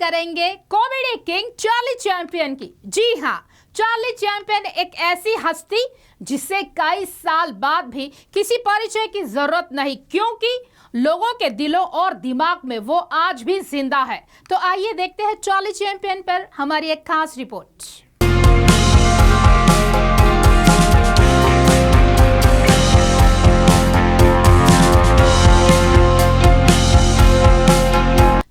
करेंगे comedy king Charlie champion की। जी हाँ, चार्ली चैंपियन एक ऐसी हस्ती जिसे कई साल बाद भी किसी परिचय की जरूरत नहीं, क्योंकि लोगों के दिलों और दिमाग में वो आज भी जिंदा है। तो आइए देखते हैं चार्ली चैंपियन पर हमारी एक खास रिपोर्ट।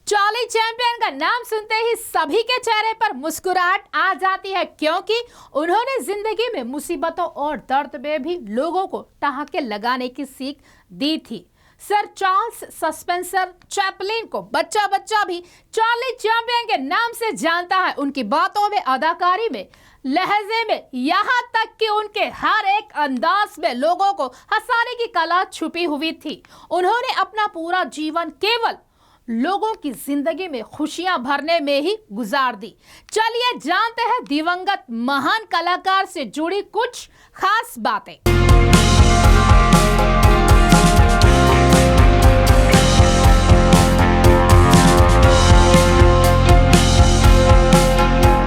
चार्ली चैंपियन का नाम सुनते ही सभी के चेहरे पर मुस्कुराहट आ जाती है, क्योंकि उन्होंने जिंदगी में मुसीबतों और दर्द में भी लोगों को ठहाके लगाने की सीख दी थी। सर चार्ल्स स्पेंसर चैपलिन को बच्चा बच्चा भी चार्ली चैंपियन के नाम से जानता है। उनकी बातों में, अदाकारी में, लहजे में, यहाँ तक कि उनके हर एक अंदाज में लोगों को हंसाने की कला छुपी हुई थी। उन्होंने अपना पूरा जीवन केवल लोगों की जिंदगी में खुशियां भरने में ही गुजार दी। चलिए जानते हैं दिवंगत महान कलाकार से जुड़ी कुछ खास बातें।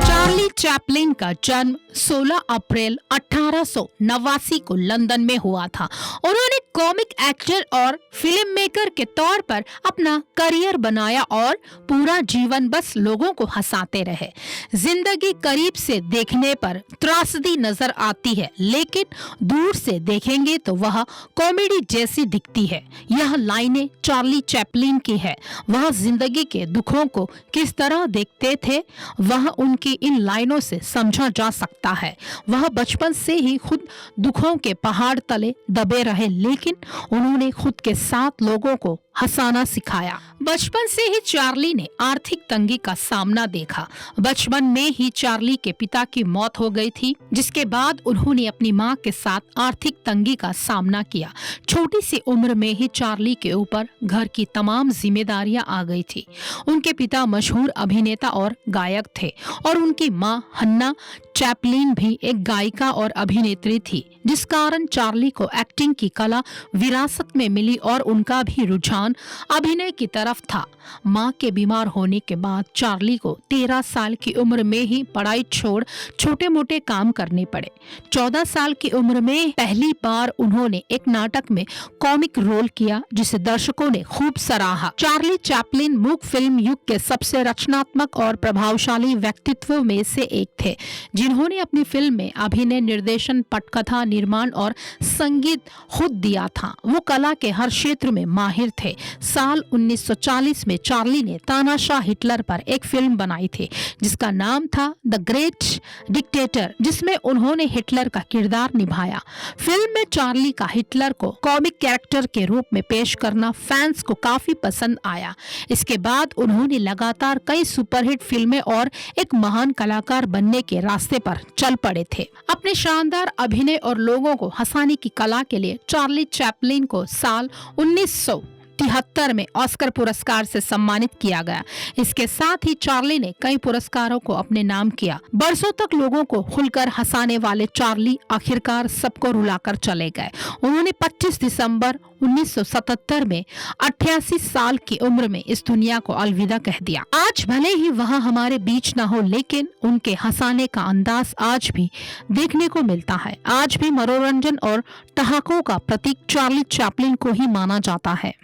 चार्ली चैपलिन का जन्म 16 अप्रैल 1889 को लंदन में हुआ था। उन्होंने कॉमिक एक्टर और फिल्म मेकर के तौर पर अपना करियर बनाया और पूरा जीवन बस लोगों को हंसाते रहे। जिंदगी करीब से देखने पर त्रासदी नजर आती है, लेकिन दूर से देखेंगे तो वह कॉमेडी जैसी दिखती है। यह लाइनें चार्ली चैपलिन की है। वह जिंदगी के दुखों को किस तरह देखते थे, वह उनकी इन लाइनों से समझा जा सकता है। वह बचपन से ही खुद दुखों के पहाड़ तले दबे रहे, लेकिन उन्होंने खुद के साथ लोगों को हंसाना सिखाया। बचपन से ही चार्ली ने आर्थिक तंगी का सामना देखा। बचपन में ही चार्ली के पिता की मौत हो गई थी, जिसके बाद उन्होंने अपनी मां के साथ आर्थिक तंगी का सामना किया। छोटी सी उम्र में ही चार्ली के ऊपर घर की तमाम जिम्मेदारियां आ गई थी। उनके पिता मशहूर अभिनेता और गायक थे और उनकी मां हन्ना चैपलिन भी एक गायिका और अभिनेत्री थी, जिस कारण चार्ली को एक्टिंग की कला विरासत में मिली और उनका भी रुझान अभिनय की तरफ था। मां के बीमार होने के बाद चार्ली को 13 साल की उम्र में ही पढ़ाई छोड़ छोटे मोटे काम करने पड़े। 14 साल की उम्र में पहली बार उन्होंने एक नाटक में कॉमिक रोल किया, जिसे दर्शकों ने खूब सराहा। चार्ली चैपलिन मूक फिल्म युग के सबसे रचनात्मक और प्रभावशाली व्यक्तित्व में से एक थे, जिन्होंने अपनी फिल्म में अभिनय, निर्देशन, पटकथा, निर्माण और संगीत खुद दिया था। वो कला के हर क्षेत्र में माहिर थे। साल 1940 में चार्ली ने तानाशाह हिटलर पर एक फिल्म बनाई थी, जिसका नाम था द ग्रेट डिक्टेटर, जिसमें उन्होंने हिटलर का किरदार निभाया। फिल्म में चार्ली का हिटलर को कॉमिक कैरेक्टर के रूप में पेश करना फैंस को काफी पसंद आया। इसके बाद उन्होंने लगातार कई सुपरहिट फिल्में और एक महान कलाकार बनने के रास्ते पर चल पड़े थे। अपने शानदार अभिनय और लोगों को हंसाने की कला के लिए चार्ली चैपलिन को साल 1973 में ऑस्कर पुरस्कार से सम्मानित किया गया। इसके साथ ही चार्ली ने कई पुरस्कारों को अपने नाम किया। बरसों तक लोगों को खुलकर हंसाने वाले चार्ली आखिरकार सबको रुलाकर चले गए। उन्होंने 25 दिसंबर 1977 में 88 साल की उम्र में इस दुनिया को अलविदा कह दिया। आज भले ही वह हमारे बीच न हो, लेकिन उनके हंसाने का अंदाज आज भी देखने को मिलता है। आज भी मनोरंजन और ठहाकों का प्रतीक चार्ली चैपलिन को ही माना जाता है।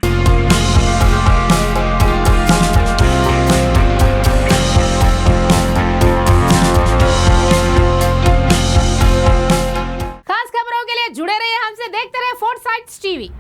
खास खबरों के लिए जुड़े रहिए हमसे, देखते रहे फोर्साइट्स टीवी।